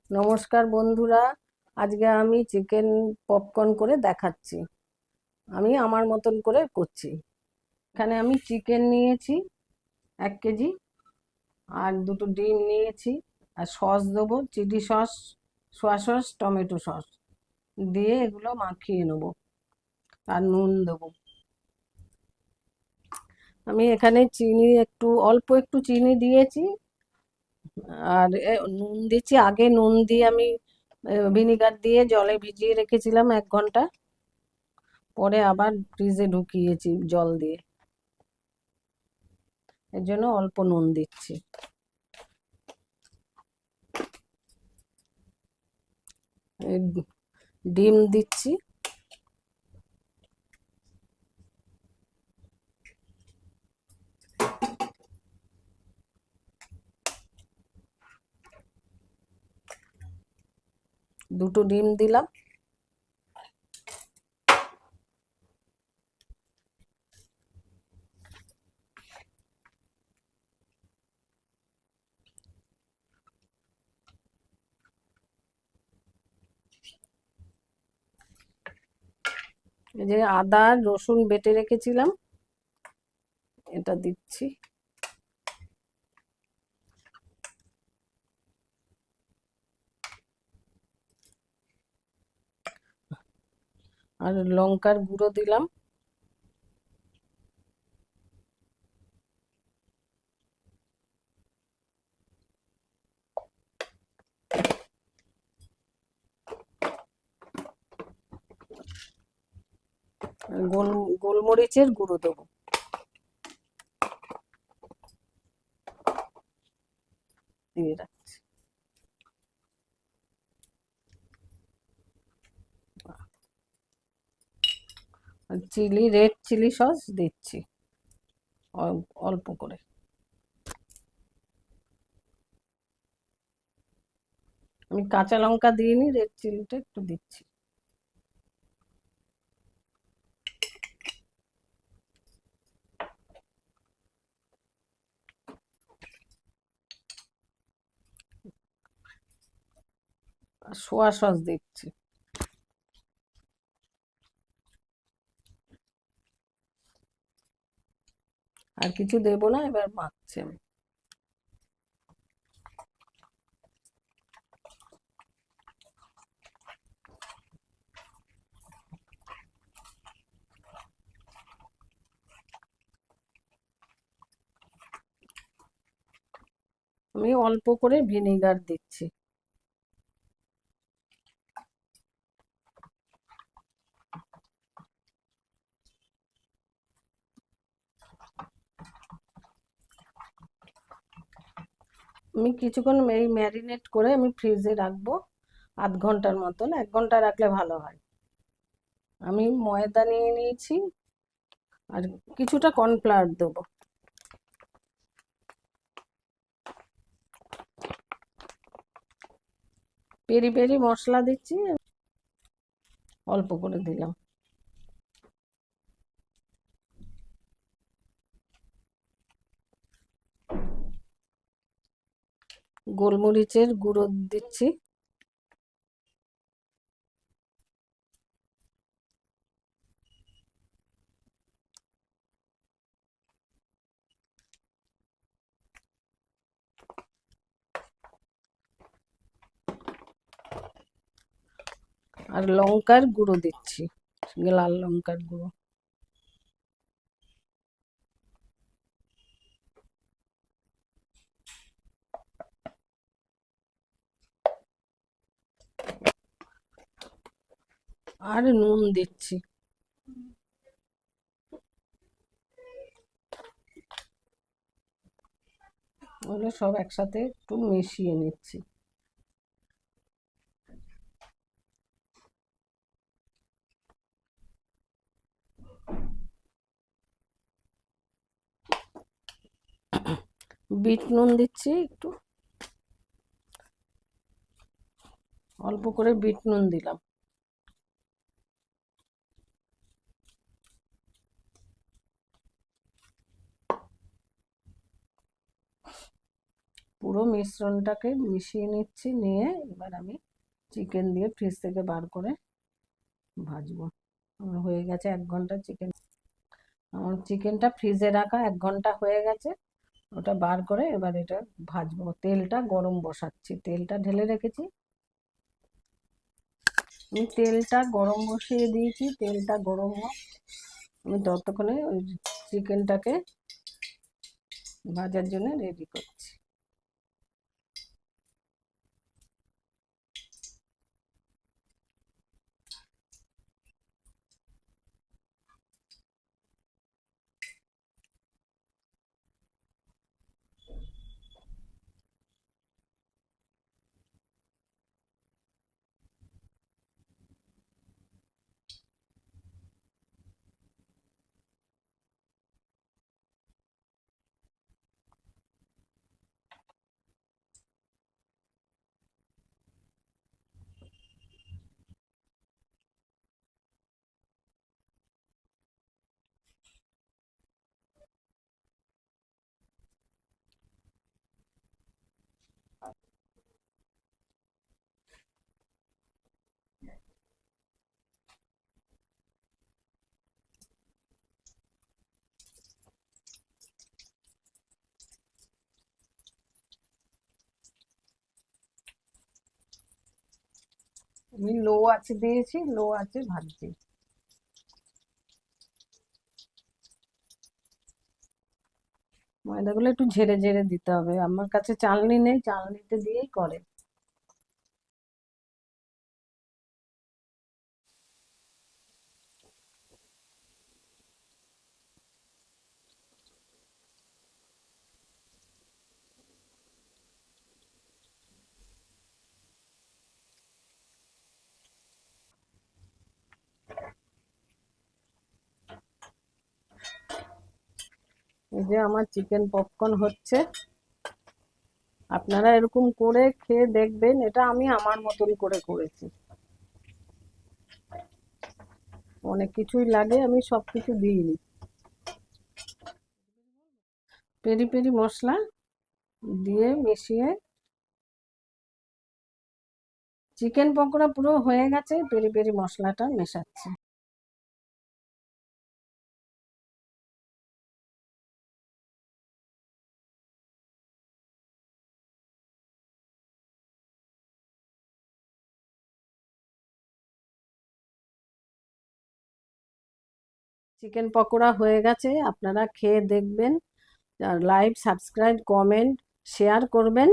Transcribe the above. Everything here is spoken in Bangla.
নমস্কার বন্ধুরা। আজকে আমি চিকেন পপকর্ন করে দেখাচ্ছি। আমি আমার মতন করে করছি। এখানে আমি চিকেন নিয়েছি 1 কেজি, আর দুটো ডিম নিয়েছি, আর সস দেবো, chilli sauce, soya sauce, tomato sauce দিয়ে এগুলো মাখিয়ে নেবো, আর নুন দেবো। আমি এখানে চিনি অল্প একটু চিনি দিয়েছি, আর নুন দিচ্ছি। আগে নুন দিয়ে আমি ভিনিগার দিয়ে জলে ভিজিয়ে রেখেছিলাম 1 ঘন্টা, পরে আবার ফ্রিজে ঢুকিয়েছি জল দিয়ে। এর জন্য অল্প নুন দিচ্ছি। এই ডিম দিচ্ছি, দুটো ডিম দিলাম। এই যে আদা রসুন বেটে রেখেছিলাম, এটা দিচ্ছি। আর লঙ্কার গুঁড়ো দিলাম। আর গোলমরিচের গুঁড়ো দেবো, দিয়ে রাখছি। আর রেড চিলি সস দিচ্ছি অল্প করে। আমি কাঁচা লঙ্কা দিইনি, রেড চিলিটা একটু দিচ্ছি। আর সোয়া সস দিচ্ছি। আর কিছু দেবো না, এবার মাখছি আমি। আমি অল্প করে ভিনেগার দিচ্ছি। আমি কিছুক্ষণ এই ম্যারিনেট করে আমি ফ্রিজে রাখবো, আধ ঘন্টার মতন। 1 ঘন্টা রাখলে ভালো হয়। আমি ময়দা নিয়ে নিয়েছি, আর কিছুটা কর্নফ্লাওয়ার দেবো। পেরি পেরি মশলা দিচ্ছি, অল্প করে দিলাম। গোলমরিচের গুঁড়ো দিচ্ছি। আর লঙ্কার গুঁড়ো দিচ্ছি, লাল লঙ্কার গুঁড়ো। আর নুন দিচ্ছি। ওগুলো সব একসাথে একটু মিশিয়ে নিচ্ছি। বিট নুন দিচ্ছি একটু, অল্প করে বিট নুন দিলাম। পুরো মিশ্রণটাকে মিশিয়ে নিচ্ছি, নিয়ে এবার আমি চিকেন দিয়ে ফ্রিজ থেকে বার করে ভাজবো। আমার হয়ে গেছে 1 ঘন্টা চিকেন, আমার চিকেনটা ফ্রিজে রাখা 1 ঘন্টা হয়ে গেছে। ওটা বার করে এবার এটা ভাজবো। তেলটা গরম বসাচ্ছি, তেলটা ঢেলে রেখেছি, আমি তেলটা গরম বসিয়ে দিয়েছি। তেলটা গরম হোক, আমি ততক্ষণে ওই চিকেনটাকে ভাজার জন্য রেডি করছি। আমি লো আছে দিয়েছি, লো আছে ভাজছি। ময়দাগুলো একটু ঝেড়ে ঝেড়ে দিতে হবে, আমার কাছে চালনি নেই, চালনিতে দিয়েই করে। এই যে আমার চিকেন পপকর্ন হচ্ছে, আপনারা এরকম করে খেয়ে দেখবেন। এটা আমি আমার মতন করে করেছি, অনেক কিছুই লাগে, আমি সবকিছু দিইনি। পেরি পেরি মশলা দিয়ে মিশিয়ে, চিকেন পকোড়া পুরো হয়ে গেছে, পেরি পেরি মশলাটা মেশাচ্ছি। চিকেন পকোড়া হয়ে গেছে, আপনারা খেয়ে দেখবেন। লাইক, সাবস্ক্রাইব, কমেন্ট, শেয়ার করবেন।